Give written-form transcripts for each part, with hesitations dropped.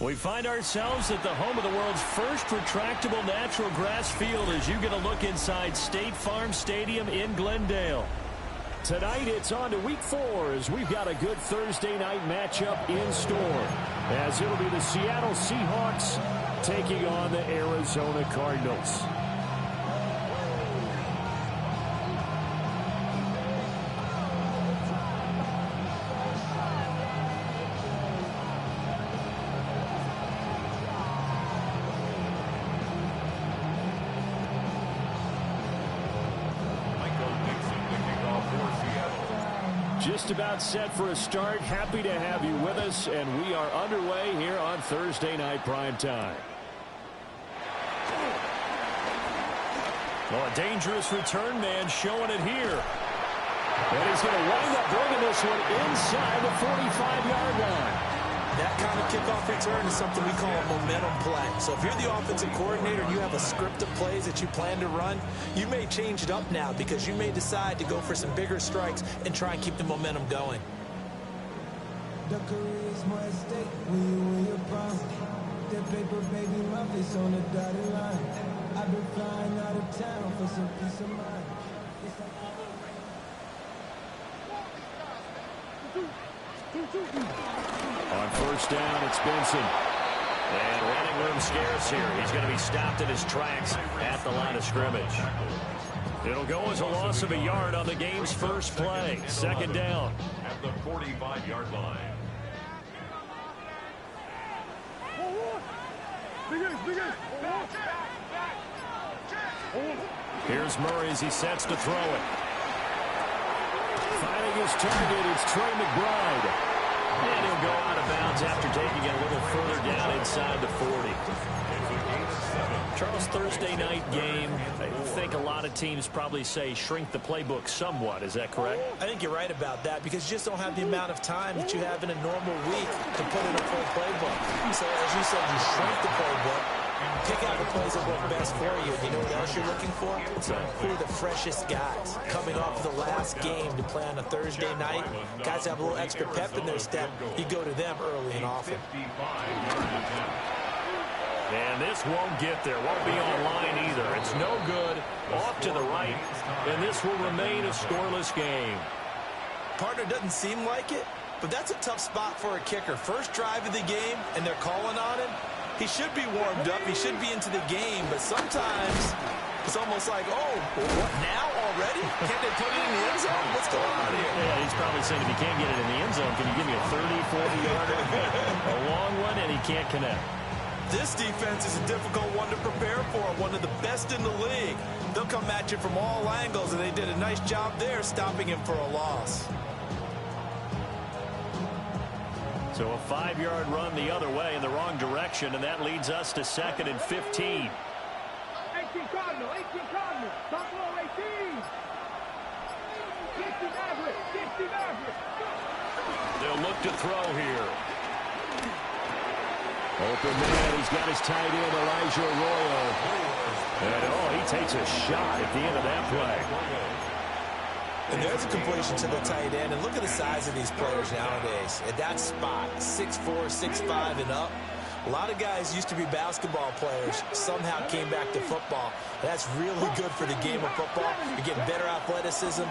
We find ourselves at the home of the world's first retractable natural grass field as you get a look inside State Farm Stadium in Glendale. Tonight it's on to week 4 as we've got a good Thursday night matchup in store. As it'll be the Seattle Seahawks taking on the Arizona Cardinals. Just about set for a start. Happy to have you with us, and we are underway here on Thursday Night Primetime. Well, a dangerous return man showing it here. And he's going to wind up bringing this one inside the 45-yard line. That kind of kickoff return is something we call a momentum play. So if you're the offensive coordinator and you have a script of plays that you plan to run, you may change it up now because you may decide to go for some bigger strikes and try and keep the momentum going. The career is my stake when you win your prime. That paper, baby, my face on the dotted line. I've been flying out of town for some peace of mind. On first down, it's Benson. And running room scarce here. He's going to be stopped in his tracks at the line of scrimmage. It'll go as a loss of a yard on the game's first play. Second down. At the 45-yard line. Here's Murray as he sets to throw it. Finding his target, it's Trey McBride. And he'll go out of bounds after taking it a little further down inside the 40. Charles, Thursday night game, I think a lot of teams probably say shrink the playbook somewhat. Is that correct? I think you're right about that because you just don't have the amount of time that you have in a normal week to put in a full playbook. So as you said, you shrink the playbook, pick out the plays that work best for you. You know what else you're looking for? Who are the freshest guys coming off of the last game to play on a Thursday night? Guys have a little extra pep in their step. You go to them early and often. And this won't get there. Won't be online either. It's no good. Off to the right. And this will remain a scoreless game. Partner, doesn't seem like it, but that's a tough spot for a kicker. First drive of the game, and they're calling on him. He should be warmed up. He should be into the game. But sometimes it's almost like, oh, what now already? Can't they put it in the end zone? What's going on here? Yeah, he's probably saying if you can't get it in the end zone, can you give me a 30, 40-yarder? A long one, and he can't connect. This defense is a difficult one to prepare for, one of the best in the league. They'll come at you from all angles, and they did a nice job there stopping him for a loss. So a 5-yard run the other way in the wrong direction, and that leads us to 2nd and 15. 18 Cardinal, 18 Cardinal, Buffalo 18. 60 Maverick, 60 Maverick. They'll look to throw here. Open man, he's got his tight end, Elijah Arroyo. And, he takes a shot at the end of that play. And there's a completion to the tight end. And look at the size of these players nowadays. At that spot, 6'4", 6'5", and up. A lot of guys used to be basketball players, somehow came back to football. That's really good for the game of football. You're getting better athleticism,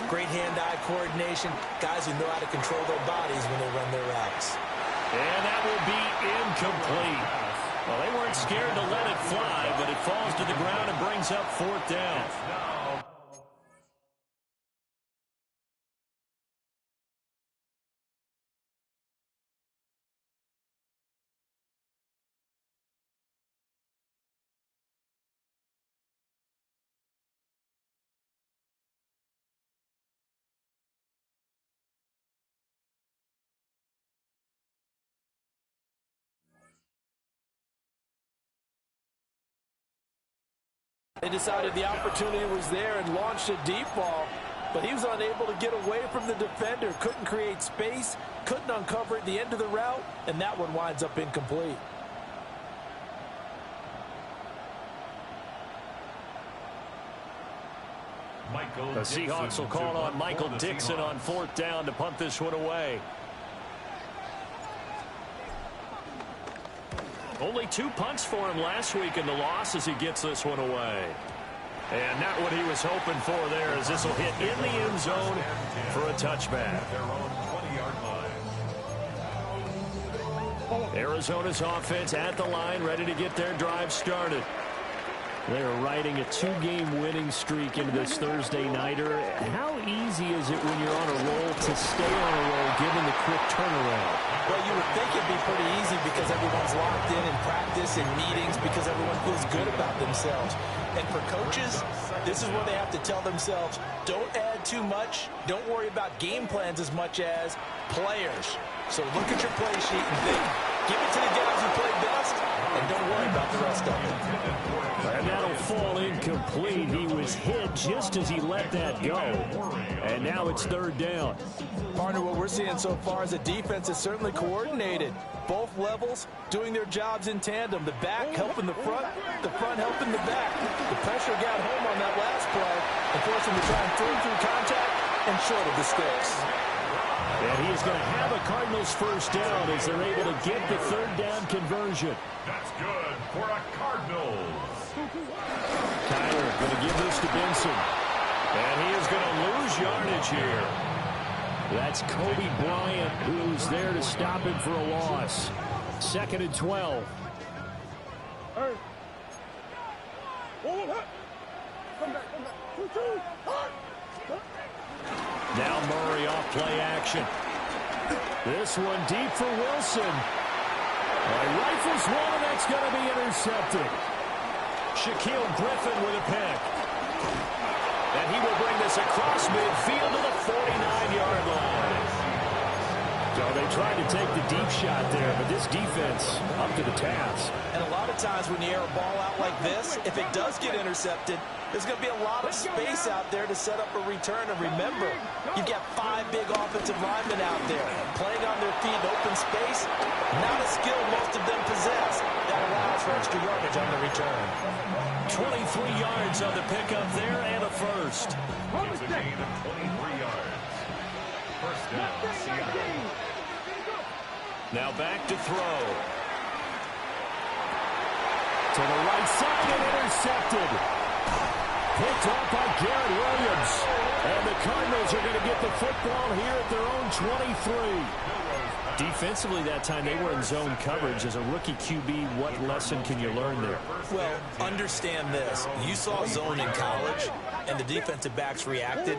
great hand-eye coordination, guys who know how to control their bodies when they run their routes. And that will be incomplete. Well, they weren't scared to let it fly, but it falls to the ground and brings up 4th down. They decided the opportunity was there and launched a deep ball, but he was unable to get away from the defender, couldn't create space, couldn't uncover at the end of the route, and that one winds up incomplete. The Seahawks will call on Michael Dixon on 4th down to punt this one away. Only 2 punts for him last week in the loss as he gets this one away. And not what he was hoping for there, as this will hit in the end zone for a touchback. Arizona's offense at the line, ready to get their drive started. They're riding a 2-game winning streak into this Thursday nighter. How easy is it when you're on a roll to stay on a roll given the quick turnaround? Well, you would think it'd be pretty easy because everyone's locked in practice and meetings because everyone feels good about themselves. And for coaches, this is where they have to tell themselves, don't add too much. Don't worry about game plans as much as players. So look at your play sheet and think, give it to the guys who play best, and don't worry about the rest of it. And that'll fall incomplete. He was hit just as he let that go. And now it's 3rd down. Partner, what we're seeing so far is the defense is certainly coordinated. Both levels doing their jobs in tandem. The back helping the front helping the back. The pressure got home on that last play and forced him to try and through contact and short of the sticks. And he is going to have a Cardinals first down as they're able to get the 3rd down conversion. That's good for a Cardinals. Kyler going to give this to Benson. And he is going to lose yardage here. That's Kobe Bryant, who's there to stop him for a loss. 2nd and 12. Now Murray off play action. This one deep for Wilson. Rifles one, and that's going to be intercepted. Shaquille Griffin with a pick. And he will bring this across midfield to the 49-yard line. So they tried to take the deep shot there, but this defense up to the task. And a lot of times when you air a ball out like this, if it does get intercepted, there's going to be a lot of space out there to set up a return. And remember, you've got 5 big offensive linemen out there playing on their feet in open space. Not a skill most of them possess. That allows for extra yardage on the return. 23 yards on the pickup there and a first. It's a gain of 23 yards. First down, Seattle. Now back to throw. To the right side and intercepted. Picked off by Garrett Williams. And the Cardinals are going to get the football here at their own 23. Defensively that time they were in zone coverage. As a rookie QB, what lesson can you learn there? Well, understand this. You saw zone in college, and the defensive backs reacted,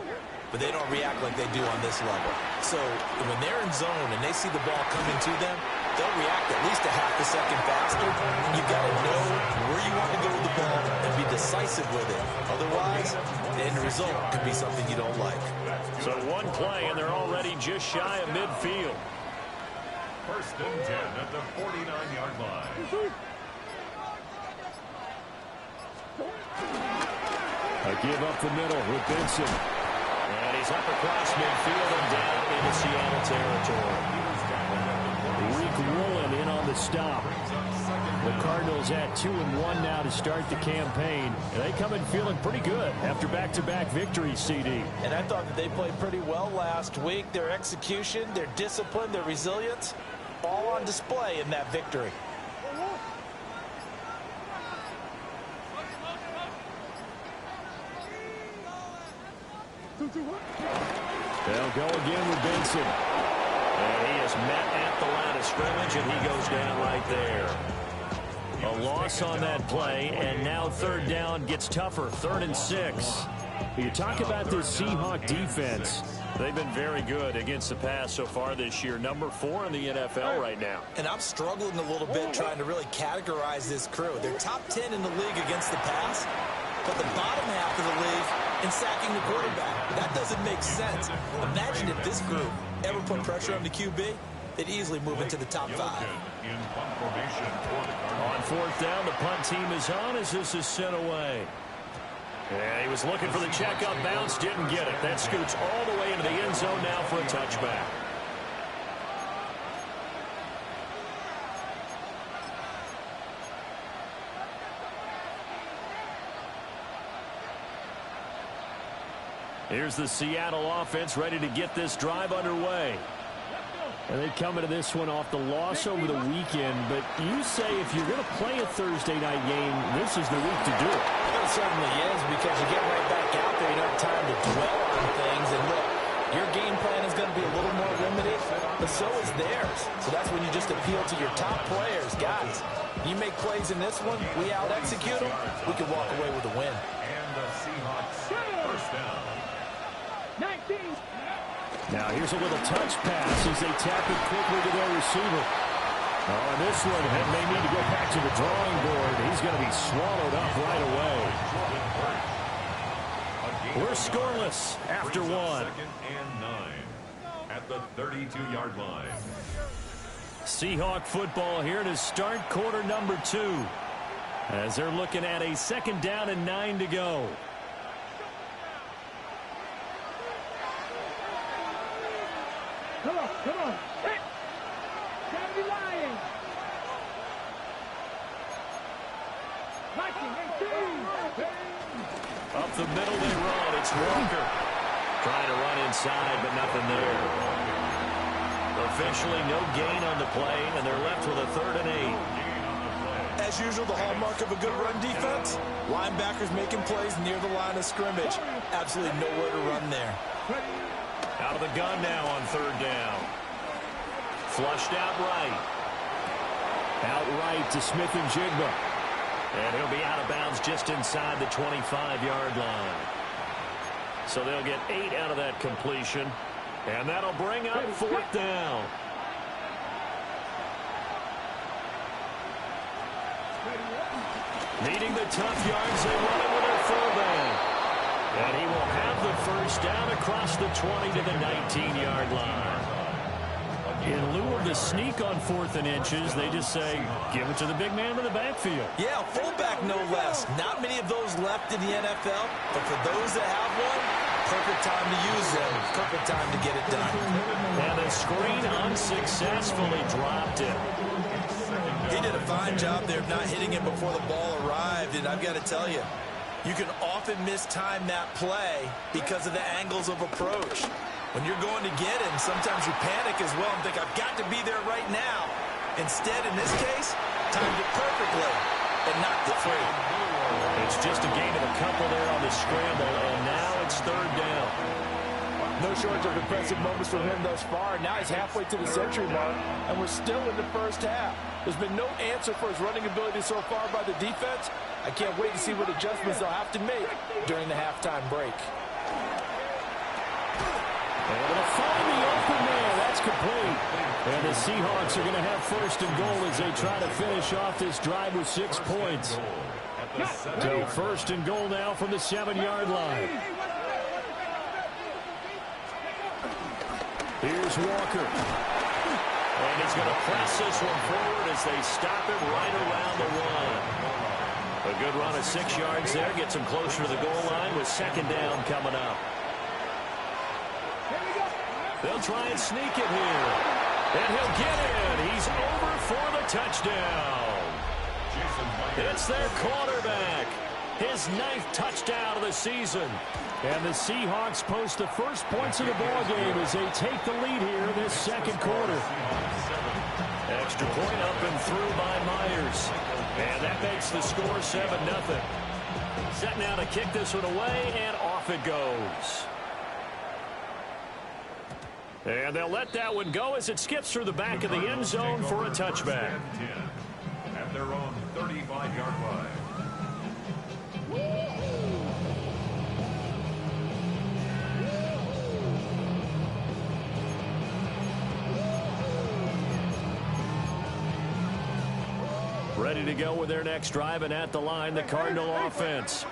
but they don't react like they do on this level. So when they're in zone and they see the ball coming to them, they'll react at least a half a second faster. You've got to know where you want to go with the ball and be decisive with it. Otherwise, the end result could be something you don't like. So one play, and they're already just shy of midfield. First and 10 at the 49-yard line. A give up the middle with Benson. And he's up across midfield and down into Seattle territory. Rick Woolen in on the stop. The Cardinals at 2-1 now to start the campaign. They come in feeling pretty good after back-to-back victories, CD. And I thought that they played pretty well last week. Their execution, their discipline, their resilience, all on display in that victory. They'll go again with Benson. And he is met at the line of scrimmage, and he goes down right there. A loss on that play, and now 3rd down gets tougher. 3rd and 6. You talk about this Seahawk defense. They've been very good against the pass so far this year. Number 4 in the NFL right now. And I'm struggling a little bit trying to really categorize this crew. They're top 10 in the league against the pass, but the bottom half of the league in sacking the quarterback. That doesn't make sense. Imagine if this group ever put pressure on the QB, they'd easily move into the top 5. In punt formation for the Cardinals. On 4th down, the punt team is on as this is sent away. And he was looking for the check-up bounce, didn't get it. That scoots all the way into the end zone now for a touchback. Here's the Seattle offense ready to get this drive underway. And they come into this one off the loss over the weekend. But you say if you're going to play a Thursday night game, this is the week to do it. Well, it certainly is, because you get right back out there. You don't have time to dwell on things. And look, your game plan is going to be a little more limited, but so is theirs. So that's when you just appeal to your top players. Guys, you make plays in this one, we out-execute them, we can walk away with a win. And the Seahawks first down. 19. Now here's a little touch pass as they tap it quickly to their receiver. Oh, and this one may need to go back to the drawing board. He's going to be swallowed up right away. We're scoreless after one. Second and 9 at the 32-yard line. Seahawk football here to start quarter number 2. As they're looking at a 2nd down and 9 to go. Come on, come on. Hit. Kennedy Lions. 19, 18. Up the middle they run. It's Walker. Trying to run inside, but nothing there. Officially no gain on the play, and they're left with a 3rd and 8. As usual, the hallmark of a good run defense, linebackers making plays near the line of scrimmage. Absolutely nowhere to run there. Out of the gun now on 3rd down. Flushed out right. Out right to Smith-Njigba. And he'll be out of bounds just inside the 25-yard line. So they'll get 8 out of that completion. And that'll bring up 4th down. Needing the tough yards, they run it with their fullback. And he will have the 1st down across the 20 to the 19-yard line. In lieu of the sneak on 4th and inches, they just say, give it to the big man in the backfield. Yeah, fullback no less. Not many of those left in the NFL, but for those that have one, perfect time to use them. Perfect time to get it done. And the screen unsuccessfully dropped it. He did a fine job there of not hitting it before the ball arrived, and I've got to tell you, you can often mistime that play because of the angles of approach. When you're going to get him, sometimes you panic as well and think, I've got to be there right now. Instead, in this case, timed it perfectly and knocked it free. It's just a gain of a couple there on the scramble, and now it's 3rd down. No shortage of impressive moments from him thus far. Now he's halfway to the century mark, and we're still in the first half. There's been no answer for his running ability so far by the defense. I can't wait to see what adjustments they'll have to make during the halftime break. Able to find the open man. That's complete. And the Seahawks are going to have 1st and goal as they try to finish off this drive with 6 points. So 1st and goal now from the 7-yard line. Here's Walker. And he's going to press this one forward as they stop him right around the 1. A good run of 6 yards there. Gets him closer to the goal line with 2nd down coming up. They'll try and sneak it here. And he'll get in. He's over for the touchdown. It's their quarterback. His 9th touchdown of the season. And the Seahawks post the first points of the ballgame as they take the lead here in this 2nd quarter. Extra point up and through by Myers. And that makes the score 7-0. Set now to kick this one away, and off it goes. And they'll let that one go as it skips through the back of the end zone for a touchback. At their own 35-yard line. Ready to go with their next drive, and at the line, the Cardinal offense.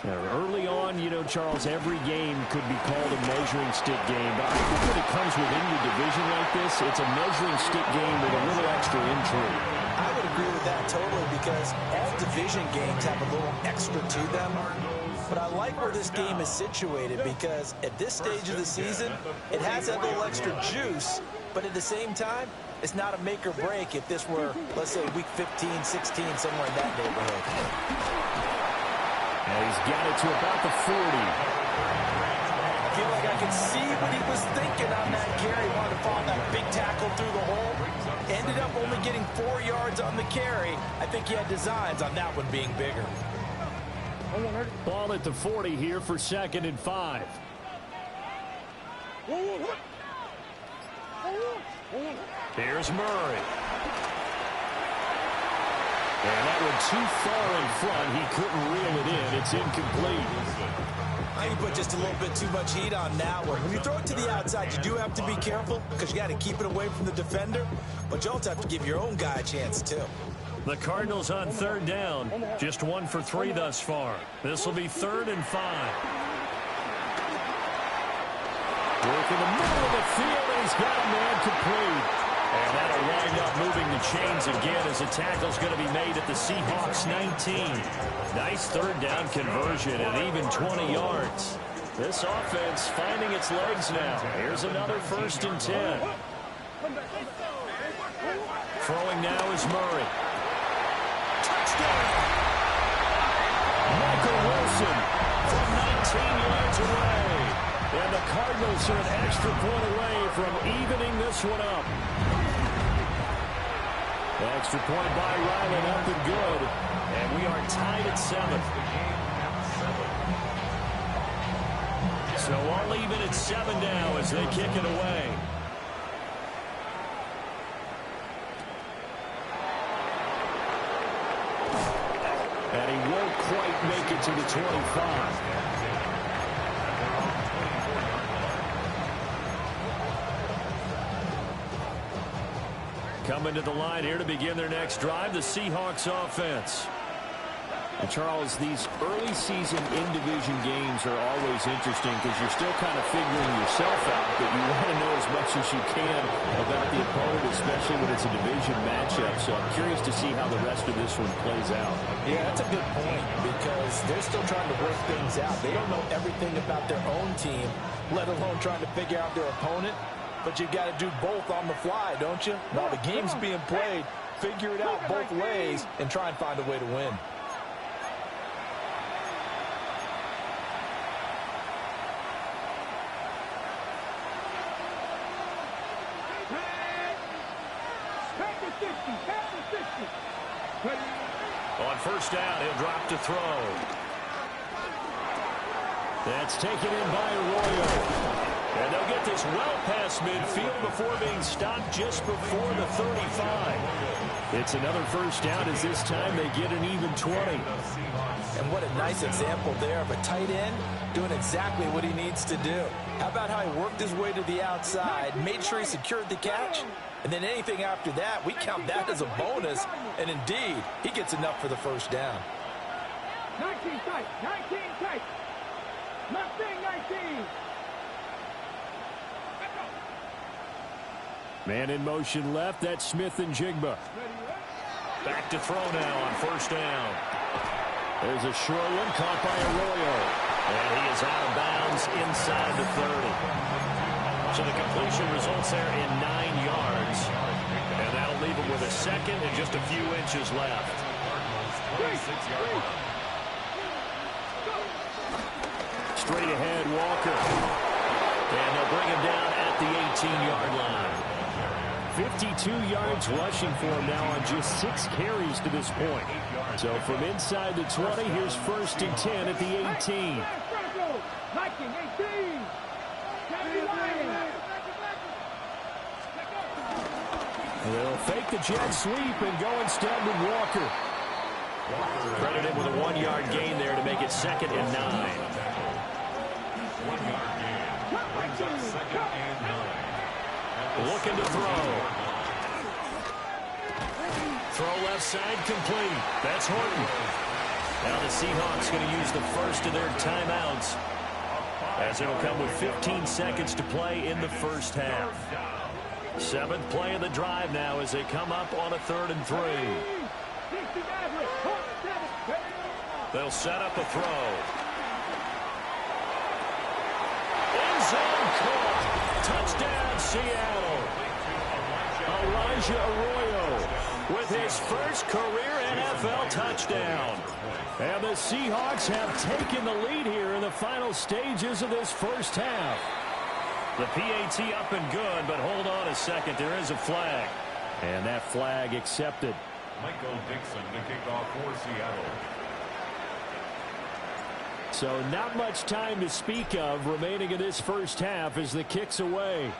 Now, early on, you know, Charles, every game could be called a measuring stick game. But I think when it comes within your division like this, it's a measuring stick game with a little extra intrigue. I would agree with that totally, because all division games have a little extra to them. But I like where this game is situated, because at this stage of the season, it has that little extra juice, but at the same time, it's not a make or break if this were, let's say, week 15, 16, somewhere in that neighborhood. And he's got it to about the 40. I feel like I could see what he was thinking on that carry. Wanted to fall that big tackle through the hole. Ended up only getting 4 yards on the carry. I think he had designs on that one being bigger. Ball at the 40 here for 2nd and 5. Here's Murray. And that one too far in front. He couldn't reel it in. It's incomplete. I think you put just a little bit too much heat on that one. When you throw it to the outside, you do have to be careful because you got to keep it away from the defender. But you also have to give your own guy a chance, too. The Cardinals on 3rd down. Just 1 for 3 thus far. This will be 3rd and 5. Work in the middle of the field, and he's got a man complete. And that'll wind up moving the chains again as the tackle's going to be made at the Seahawks 19. Nice 3rd down conversion and even 20 yards. This offense finding its legs now. Here's another 1st and 10. Throwing now is Murray. Touchdown! Michael Wilson from 19 yards away. And the Cardinals are an extra point away from evening this one up. Extra point by Ryland up and good. And we are tied at 7. So all even at 7 now as they kick it away. And he won't quite make it to the 25. Coming to the line here to begin their next drive, the Seahawks offense. And Charles, these early season in-division games are always interesting because you're still kind of figuring yourself out, but you want to know as much as you can about the opponent, especially when it's a division matchup. So I'm curious to see how the rest of this one plays out. Yeah, that's a good point because they're still trying to work things out. They don't know everything about their own team, let alone trying to figure out their opponent. But you got to do both on the fly, don't you? While the game's being played, figure it out both ways and try and find a way to win. On 1st down, he'll drop to throw. That's taken in by Arroyo. And they'll get this well past midfield before being stopped just before the 35. It's another 1st down as this time they get an even 20. And what a nice example there of a tight end doing exactly what he needs to do. How about how he worked his way to the outside, made sure he secured the catch, and then anything after that, we count that as a bonus. And indeed, he gets enough for the 1st down. 19 tight, 19 tight. Nothing 19. Man in motion left, that's Smith and Jigba. Back to throw now on 1st down. There's a short one caught by Arroyo. And he is out of bounds inside the 30. So the completion results there in 9 yards. And that'll leave him with a 2nd and just a few inches left. Straight ahead, Walker. And they'll bring him down at the 18-yard line. 52 yards rushing for him now on just 6 carries to this point. So from inside the 20, here's 1st and 10 at the 18. They'll fake the jet sweep and go instead with Walker. Credited with a 1-yard gain there to make it 2nd and 9. 1-yard gain brings up 2nd and 9. Looking to throw. Throw left side complete. That's Horton. Now the Seahawks going to use the first of their timeouts as it'll come with 15 seconds to play in the 1st half. 7th play of the drive now as they come up on a 3rd and 3. They'll set up a throw. End zone caught. Touchdown, Seattle. Elijah Arroyo with his first career NFL touchdown. And the Seahawks have taken the lead here in the final stages of this first half. The PAT up and good, but hold on a second. There is a flag. And that flag accepted. Michael Dixon to kick off for Seattle. So not much time to speak of remaining in this first half as the kick's away.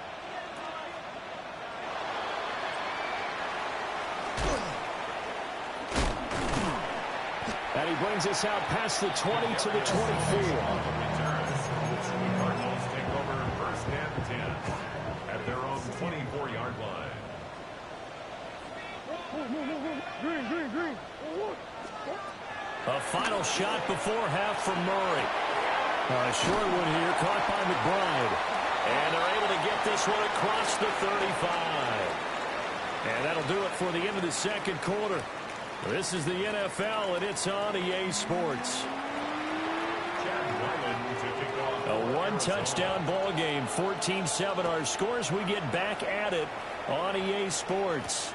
And he brings us out past the 20 to the 24. The Cardinals take over first and 10 at their own 24-yard line. Green. A final shot before half from Murray. A short one here caught by McBride. And they're able to get this one across the 35. And that'll do it for the end of the second quarter. This is the NFL, and it's on EA Sports. A one-touchdown ball game, 14-7 our scores. We get back at it on EA Sports.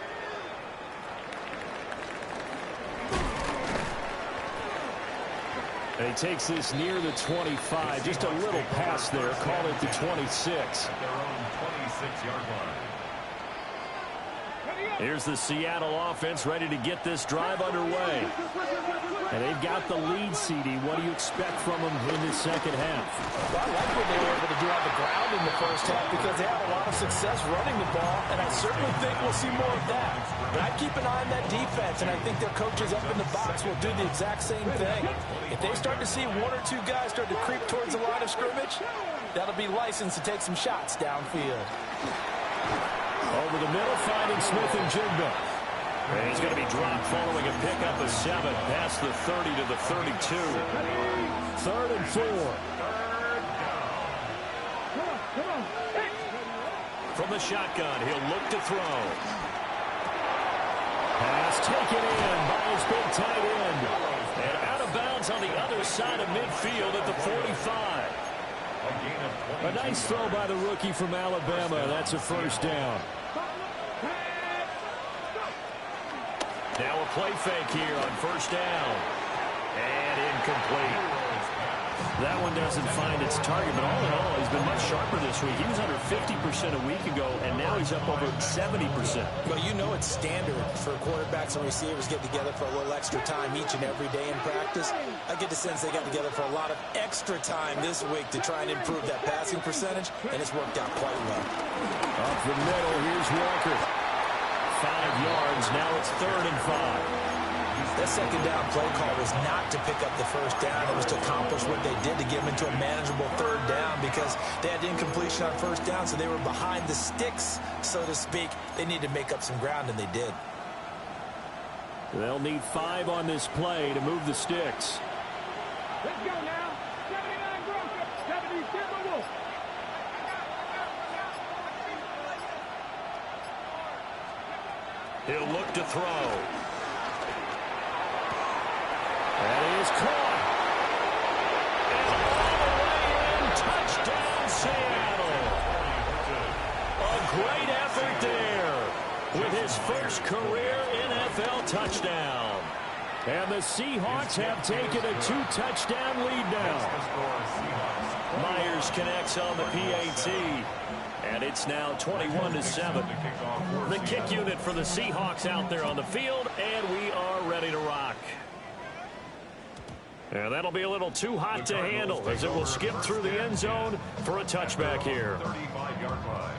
And he takes this near the 25. Just a little pass there. Call it the 26. At their own 26-yard line. Here's the Seattle offense ready to get this drive underway. And they've got the lead, CD. What do you expect from them in the second half? Well, I like what they were able to do on the ground in the first half because they had a lot of success running the ball, and I certainly think we'll see more of that. But I keep an eye on that defense, and I think their coaches up in the box will do the exact same thing. If they start to see one or two guys start to creep towards the line of scrimmage, that'll be licensed to take some shots downfield. Over the middle, finding Smith-Njigba. And he's going to be dropped following a pickup of 7 past the 30 to the 32. 3rd and 4. From the shotgun, he'll look to throw. Pass taken in by his big tight end. And out of bounds on the other side of midfield at the 45. A nice throw by the rookie from Alabama. That's a first down. Now a play fake here on first down. And incomplete. That one doesn't find its target, but all in all, he's been much sharper this week. He was under 50% a week ago, and now he's up over 70%. Well, you know it's standard for quarterbacks and receivers get together for a little extra time each and every day in practice. I get the sense they got together for a lot of extra time this week to try and improve that passing percentage, and it's worked out quite well. Up the middle, here's Walker. 5 yards, now it's 3rd and 5. That second down play call was not to pick up the first down. It was to accomplish what they did to get them into a manageable 3rd down because they had incompletion on first down, so they were behind the sticks, so to speak. They needed to make up some ground, and they did. They'll need 5 on this play to move the sticks. Let's go now. 79 Broncos, 70 Timberwolves. He'll look to throw. That is caught. And all the way in, touchdown Seattle. A great effort there with his first career NFL touchdown. And the Seahawks have taken a 2-touchdown lead now. Myers connects on the PAT. And it's now 21-7. The kick unit for the Seahawks out there on the field, and we are ready to rock. And that'll be a little too hot to handle as it will skip through the end zone for a touchback here. 35-yard line.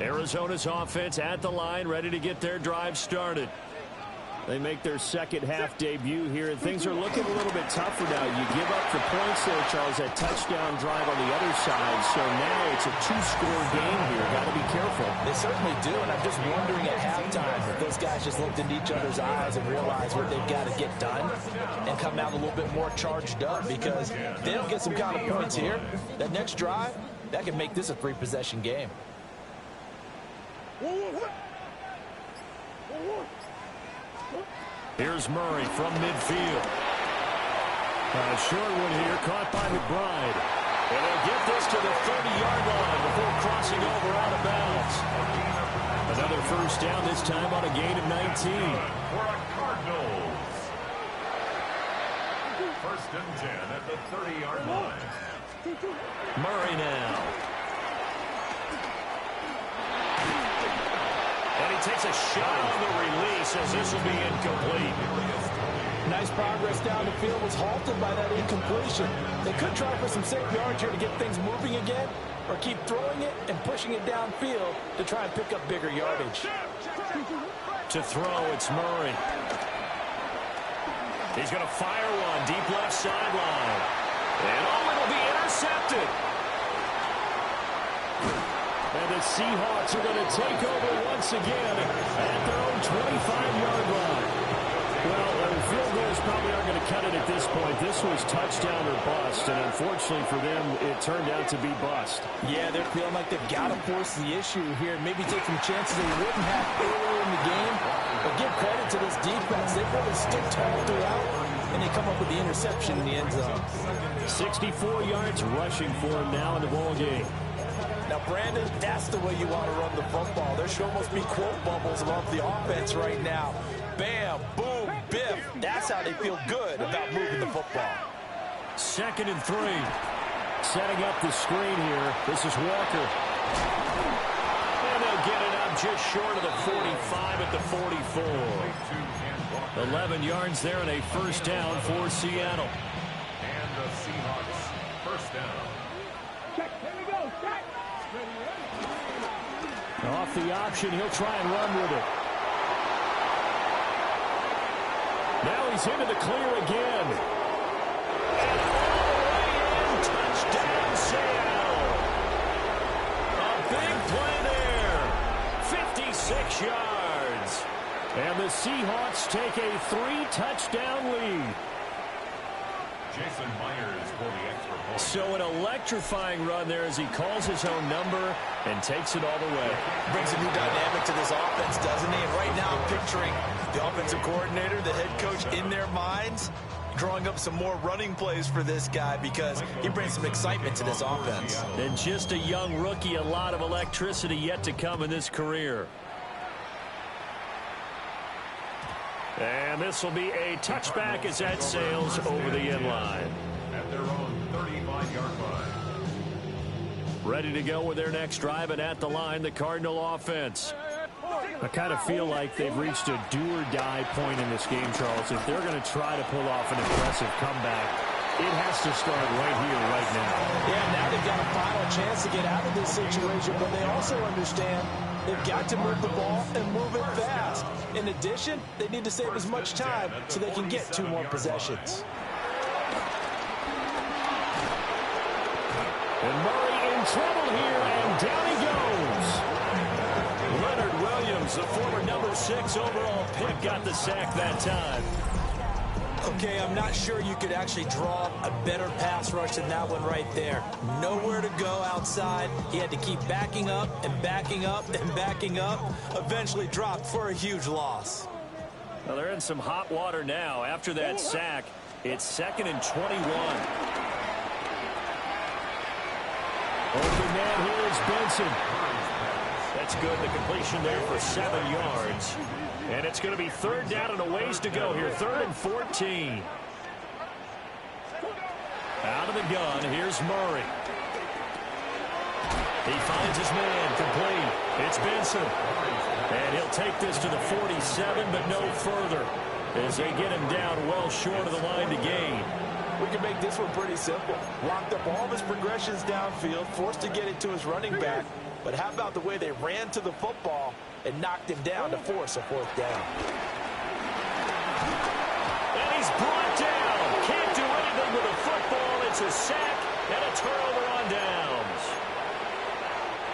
Arizona's offense at the line, ready to get their drive started. They make their second half debut here, and things are looking a little bit tougher now. You give up the points there, Charles, that touchdown drive on the other side. So now it's a 2-score game here. Got to be careful. They certainly do, and I'm just wondering at halftime if those guys just looked into each other's eyes and realized what they've got to get done and come out a little bit more charged up, because if they don't get some kind of points here, that next drive, that can make this a 3-possession game. Here's Murray from midfield. A short one here, caught by McBride. And they'll get this to the 30-yard line before crossing over out of bounds. Another first down, this time on a gain of 19. For a Cardinals. First and 10 at the 30-yard line. Murray now. And he takes a shot on the release as this will be incomplete. Nice progress down the field, was halted by that incompletion. They could try for some safe yards here to get things moving again, or keep throwing it and pushing it downfield to try and pick up bigger yardage. To throw, it's Murray. He's going to fire one deep left sideline. And it'll be intercepted. And the Seahawks are going to take over once again at their own 25-yard line. Well, field goals probably aren't going to cut it at this point. This was touchdown or bust, and unfortunately for them, it turned out to be bust. Yeah, they're feeling like they've got to force the issue here, maybe take some chances they wouldn't have earlier in the game. But give credit to this defense. They really stick tall throughout, and they come up with the interception in the end zone. 64 yards rushing for him now in the ball game. Now, Brandon, that's the way you want to run the football. There should almost be quote bubbles above the offense right now. Bam, boom, biff. That's how they feel good about moving the football. 2nd and 3. Setting up the screen here. This is Walker. And they'll get it up just short of the 45 at the 44. 11 yards there and a first down for Seattle. And the Seahawks first down. Check. Here we go. Check. Off the option, he'll try and run with it. Now he's into the clear again. And all the way in, touchdown Seattle. A big play there. 56 yards. And the Seahawks take a 3-touchdown lead. Jason Myers for the extra point. So an electrifying run there as he calls his own number and takes it all the way. Brings a new dynamic to this offense, doesn't he? And right now I'm picturing the offensive coordinator, the head coach in their minds, drawing up some more running plays for this guy because he brings some excitement to this offense. And just a young rookie, a lot of electricity yet to come in this career. And this will be a touchback as that sails over the end line. At their own 35-yard line. Ready to go with their next drive, and at the line, the Cardinal offense. I kind of feel like they've reached a do-or-die point in this game, Charles. If they're going to try to pull off an impressive comeback, it has to start right here, right now. Yeah, now they've got a final chance to get out of this situation, but they also understand they've got to move the ball and move it fast. In addition, they need to save as much time so they can get 2 more possessions. And Murray in trouble here, and down he goes. Leonard Williams, the former number 6 overall pick, got the sack that time. Okay, I'm not sure you could actually draw a better pass rush than that one right there. Nowhere to go outside. He had to keep backing up and backing up and backing up. Eventually dropped for a huge loss. Well, they're in some hot water now. After that sack, it's 2nd and 21. Open man here is Benson. That's good. The completion there for 7 yards. And it's going to be 3rd down and a ways to go here. 3rd and 14. Out of the gun, here's Murray. He finds his man, complete. It's Benson. And he'll take this to the 47, but no further, as they get him down well short of the line to gain. We can make this one pretty simple. Locked up all of his progressions downfield, forced to get it to his running back. But how about the way they ran to the football and knocked him down to force a 4th down? And he's brought down. Can't do anything with a football. It's a sack and a turnover on downs.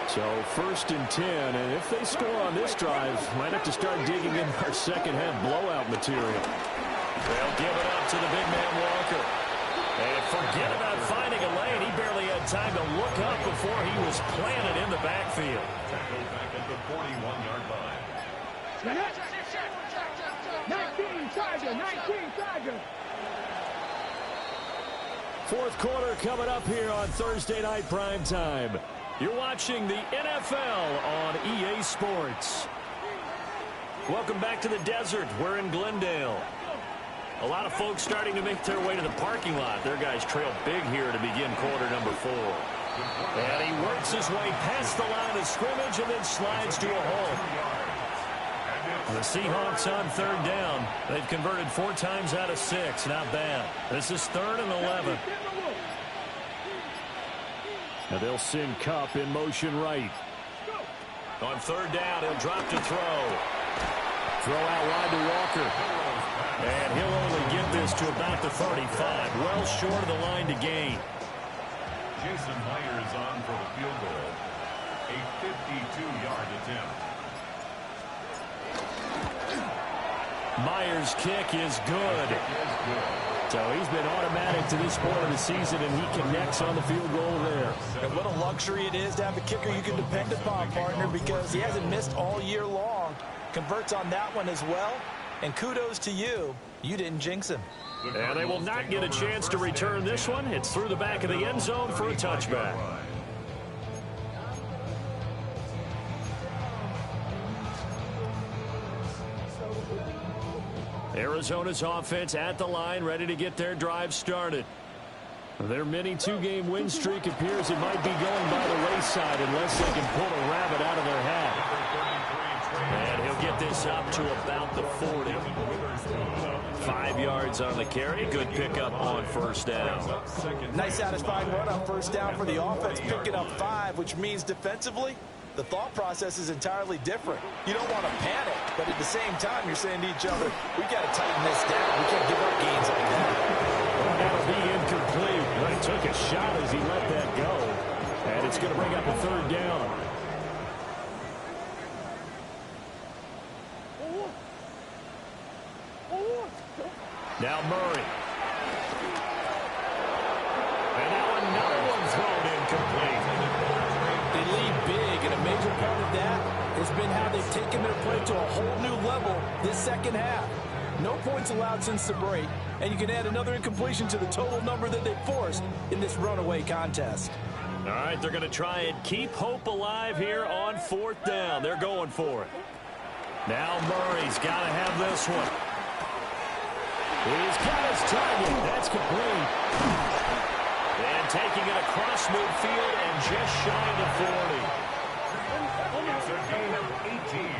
So 1st and 10, and if they score on this drive, might have to start digging in our second half blowout material. They'll give it up to the big man Walker. And forget about finding a lane. He barely had time to look up before he was planted in the backfield. Tackle back at the 41-yard line. 19 Charger, 19 Charger. 4th quarter coming up here on Thursday Night Prime Time. You're watching the NFL on EA Sports. Welcome back to the desert. We're in Glendale. A lot of folks starting to make their way to the parking lot. Their guys trail big here to begin quarter number 4. And he works his way past the line of scrimmage and then slides to a hole. The Seahawks on 3rd down. They've converted 4 times out of 6. Not bad. This is 3rd and 11. Now they'll send Kupp in motion right. On 3rd down, he'll drop to throw. Throw out wide to Walker. And he'll only get this to about the 35. Well short of the line to gain. Jason Myers on for the field goal. A 52-yard attempt. Myers' kick is good. So he's been automatic to this point of the season, and he connects on the field goal there. And what a luxury it is to have a kicker you can depend upon, partner, because he hasn't missed all year long. Converts on that one as well. And kudos to you. You didn't jinx him. And they will not get a chance to return this one. It's through the back of the end zone for a touchback. Arizona's offense at the line, ready to get their drive started. Their mini 2-game win streak appears it might be going by the wayside unless they can pull a rabbit out of their hat. And he'll get this up to about the 40. 5 yards on the carry. Good pickup on 1st down. Nice satisfying run on 1st down for the offense, picking up 5, which means defensively, the thought process is entirely different. You don't want to panic, but at the same time, you're saying to each other, we got to tighten this down. We can't give up gains like that. That'll be incomplete. But he took a shot as he let that go. And it's going to bring up a 3rd down. Now Murray. And now another one thrown incomplete. They lead big, and a major part of that has been how they've taken their play to a whole new level this second half. No points allowed since the break, and you can add another incompletion to the total number that they forced in this runaway contest. All right, they're going to try and keep hope alive here on 4th down. They're going for it. Now Murray's got to have this one. He's got his target. That's complete. And taking it across midfield and just shy of the 40. It's a gain of 18.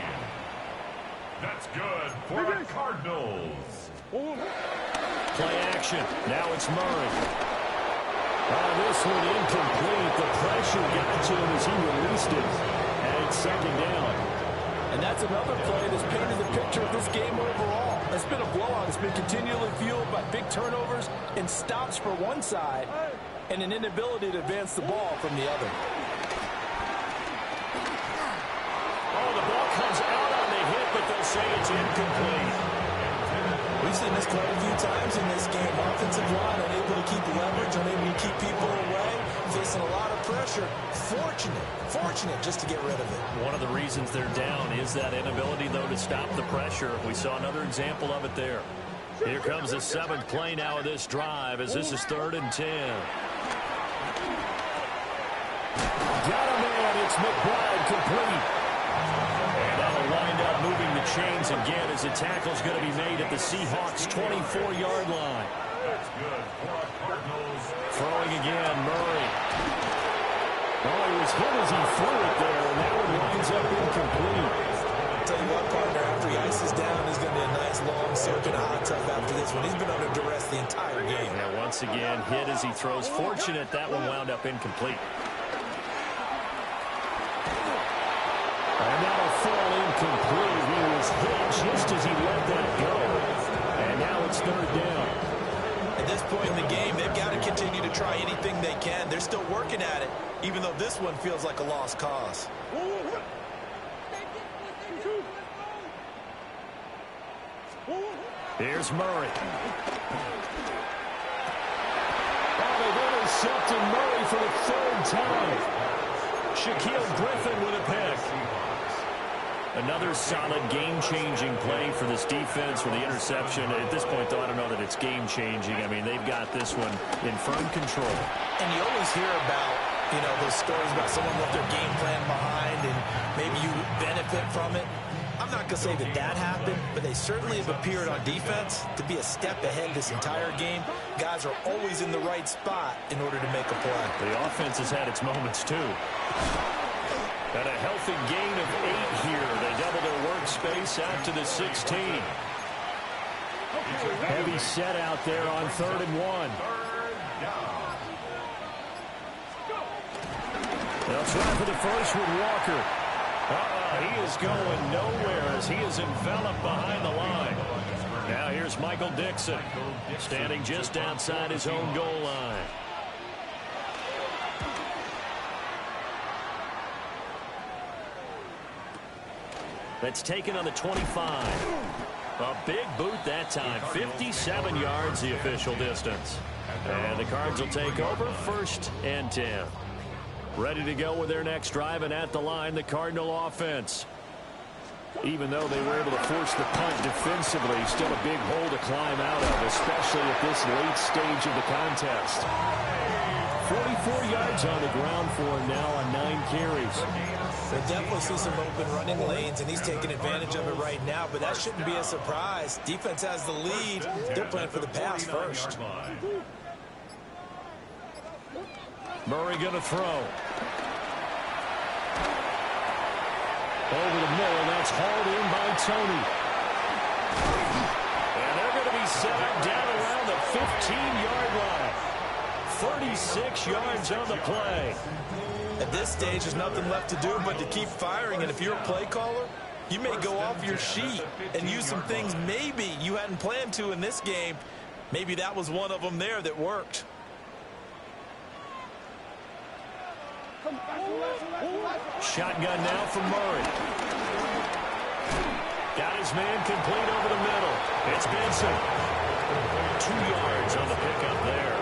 That's good for the Cardinals. Play action. Now it's Murray. This one incomplete. The pressure got to him as he released it. And it's 2nd down. And that's another play that's painted the picture of this game overall. It's been a blowout. It's been continually fueled by big turnovers and stops for one side and an inability to advance the ball from the other. Oh, the ball comes out on the hit, but they'll say it's incomplete. We've seen this quite a few times in this game. Offensive line unable to keep leverage, unable to keep people away, facing a lot of pressure. Fortunate just to get rid of it. One of the reasons they're down is that inability, though, to stop the pressure. We saw another example of it there. Here comes the 7th play now of this drive as this is 3rd and 10. Got him in. It's McBride complete. And that'll wind up moving the chains again as the tackle's going to be made at the Seahawks' 24-yard line. That's good for the Cardinals. Throwing again, Murray. Oh, he was hit as he threw it there, and that one winds up incomplete. I'll tell you what, partner, after he ices down, he's going to be a nice long circuit of hot tub after this one. He's been under duress the entire game. And once again, hit as he throws. Fortunate that one wound up incomplete. And that'll fall incomplete. He was hit just as he let that go. And now it's 3rd down. At this point in the game, they've got to continue to try anything they can. They're still working at it, even though this one feels like a lost cause. Here's Murray. Oh, they've intercepted Murray for the 3rd time. Shaquille Griffin with a pick. Another solid game-changing play for this defense for the interception. At this point, though, I don't know that it's game-changing. I mean, they've got this one in firm control. And you always hear about you know, those stories about someone left their game plan behind and maybe you benefit from it. I'm not going to say that that happened, but they certainly have appeared on defense to be a step ahead this entire game. Guys are always in the right spot in order to make a play. The offense has had its moments, too. And a healthy gain of 8 here. They double their workspace out to the 16. Heavy set out there on 3rd and 1. They'll try for the first with Walker. He is going nowhere as he is enveloped behind the line. Now here's Michael Dixon, standing just outside his own goal line. That's taken on the 25. A big boot that time. 57 yards the official distance. And the Cards will take over 1st and 10. Ready to go with their next drive, and at the line, the Cardinal offense. Even though they were able to force the punt defensively, still a big hole to climb out of, especially at this late stage of the contest. 44 yards on the ground for him now on 9 carries. They definitely see some open running lanes, and he's taking advantage of it right now, but that shouldn't be a surprise. Defense has the lead. They're playing for the pass first. Murray going to throw. Over the middle, that's hauled in by Tony. And they're going to be set up down around the 15-yard line. 36 yards on the play. At this stage, there's nothing left to do but to keep firing, and if you're a play caller, you may go off your sheet and use some things maybe you hadn't planned to in this game. Maybe that was one of them there that worked. Shotgun now from Murray. Got his man complete over the middle. It's Benson. 2 yards on the pickup there.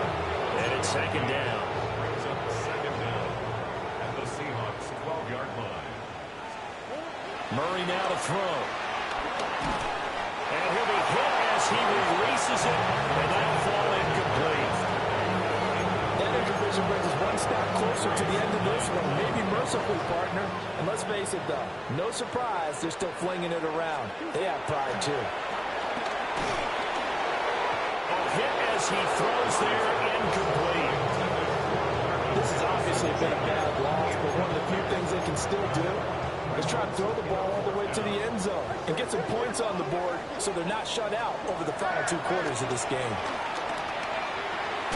And it's 2nd down. Brings up 2nd down at the Seahawks 12-yard line. Murray now to throw. And he'll be hit as he releases it. And that'll fall incomplete. That interception brings us one step closer to the end of this one. Maybe mercifully, partner. And let's face it, though, no surprise they're still flinging it around. They have pride, too. A hit as he throws there, incomplete. This has obviously been a bad loss, but one of the few things they can still do is try to throw the ball all the way to the end zone and get some points on the board so they're not shut out over the final 2 quarters of this game.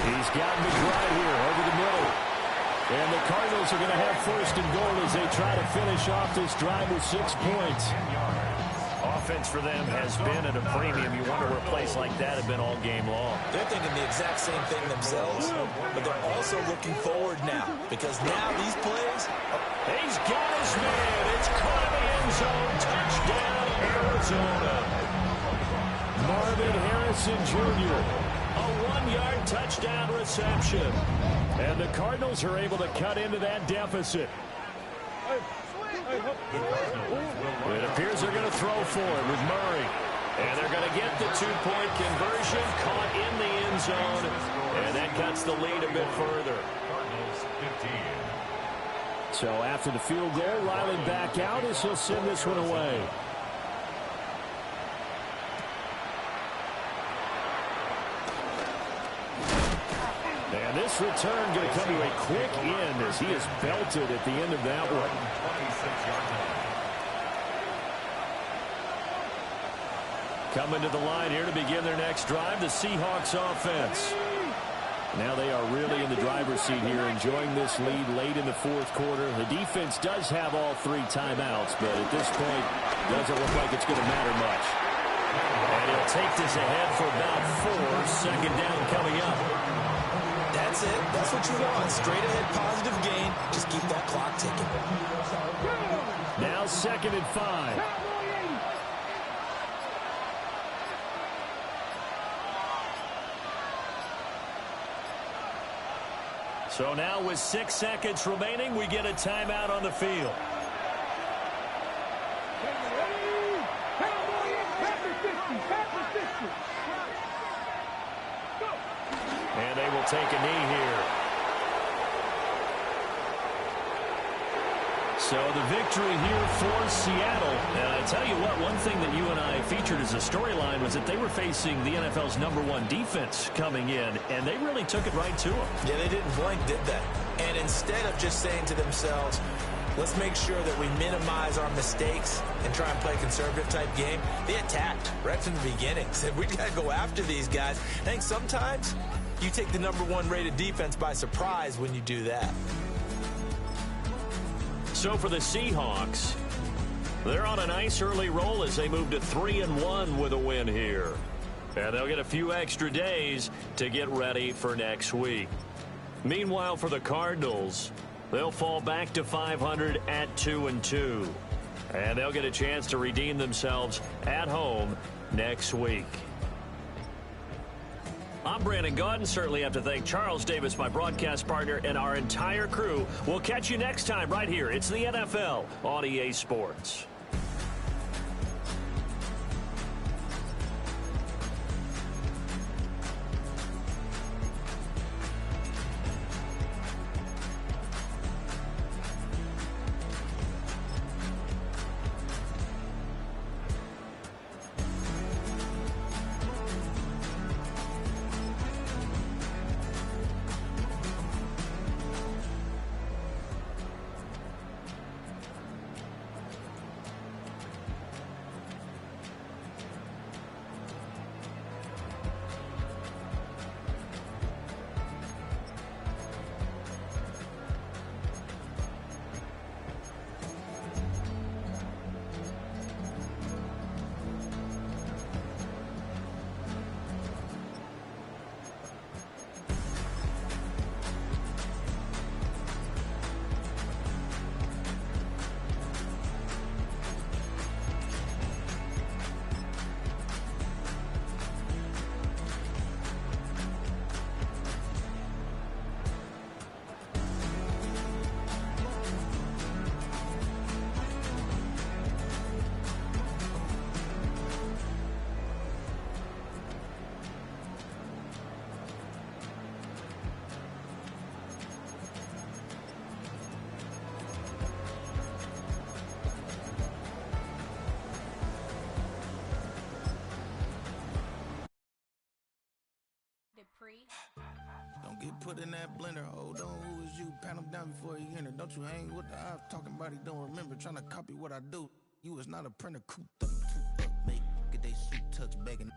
He's got McBride here over the middle. And the Cardinals are going to have 1st and goal as they try to finish off this drive with 6 points. Offense for them has been at a premium. You wonder where a place like that had been all game long. They're thinking the exact same thing themselves, but they're also looking forward now because now these plays. He's got his man. It's caught in the end zone. Touchdown, Arizona. Marvin Harrison Jr. A 1-yard touchdown reception. And the Cardinals are able to cut into that deficit. It appears they're going to throw for it with Murray. And they're going to get the 2-point conversion, caught in the end zone. And that cuts the lead a bit further. Cardinals 15. So after the field goal, Ryland back out as he'll send this one away. And this return going to come to a quick end as he is belted at the end of that one. 26-yard line. Coming to the line here to begin their next drive, the Seahawks offense. Now they are really in the driver's seat here, enjoying this lead late in the 4th quarter. The defense does have all 3 timeouts, but at this point, doesn't look like it's going to matter much. And he'll take this ahead for about 4. 2nd down coming up. That's it. That's what you want. Straight ahead, positive gain. Just keep that clock ticking. Now 2nd and 5. So now with 6 seconds remaining, we get a timeout on the field. And they will take a knee here. So the victory here for Seattle. And I tell you what, one thing that you and I featured as a storyline was that they were facing the NFL's #1 defense coming in, and they really took it right to them. Yeah, they didn't blink, did they? And instead of just saying to themselves, let's make sure that we minimize our mistakes and try and play a conservative type game, they attacked right from the beginning. Said, we got to go after these guys. I think sometimes you take the #1 rated defense by surprise when you do that. So for the Seahawks, they're on a nice early roll as they move to 3-1 with a win here. And they'll get a few extra days to get ready for next week. Meanwhile, for the Cardinals, they'll fall back to 500 at 2-2. And they'll get a chance to redeem themselves at home next week. I'm Brandon Gaudin. Certainly have to thank Charles Davis, my broadcast partner, and our entire crew. We'll catch you next time right here. It's the NFL on EA Sports. Don't get put in that blender. Hold on, who is you? Pat him down before he enter. Don't you hang with the ops talking about he don't remember. Trying to copy what I do. You is not a printer. Cooped up, make get they suit touch begging.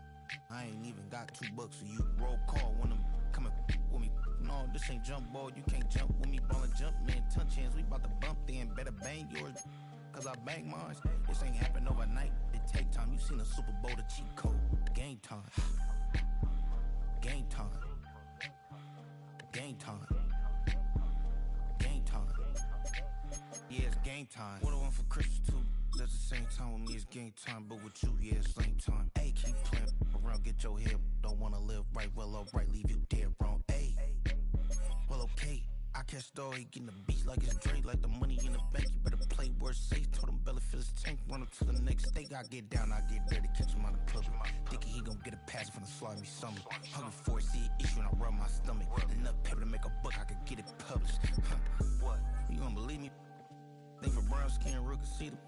I ain't even got $2, so you roll call when I'm coming with me. No, this ain't jump ball. You can't jump with me. Ballin' jump, man. Touch hands. We bout to bump then. Better bang yours, cause I bang mine. This ain't happen overnight. It take time. You seen a Super Bowl, the cheat code. Game time. Game time. Game time. Game time. Yeah, it's game time. What I want for Christmas too. That's the same time with me, it's game time. But with you, yeah, it's same time. Hey, keep playing around, get your head. Don't wanna live right, well, alright, leave you dead wrong. Hey, well, okay. I catch the dog, he getting the beats like it's Dre, like the money in the bank. You better play worse safe. Told him Bella fill his tank, run up to the next state. I get down, I get dirty, catch him on the club. Thinking he gon' get a pass from the slimy summer. Hungry for it, see an issue and I rub my stomach. Enough paper to make a book, I could get it published. What? You gonna believe me? Think for brown skin, real can see them.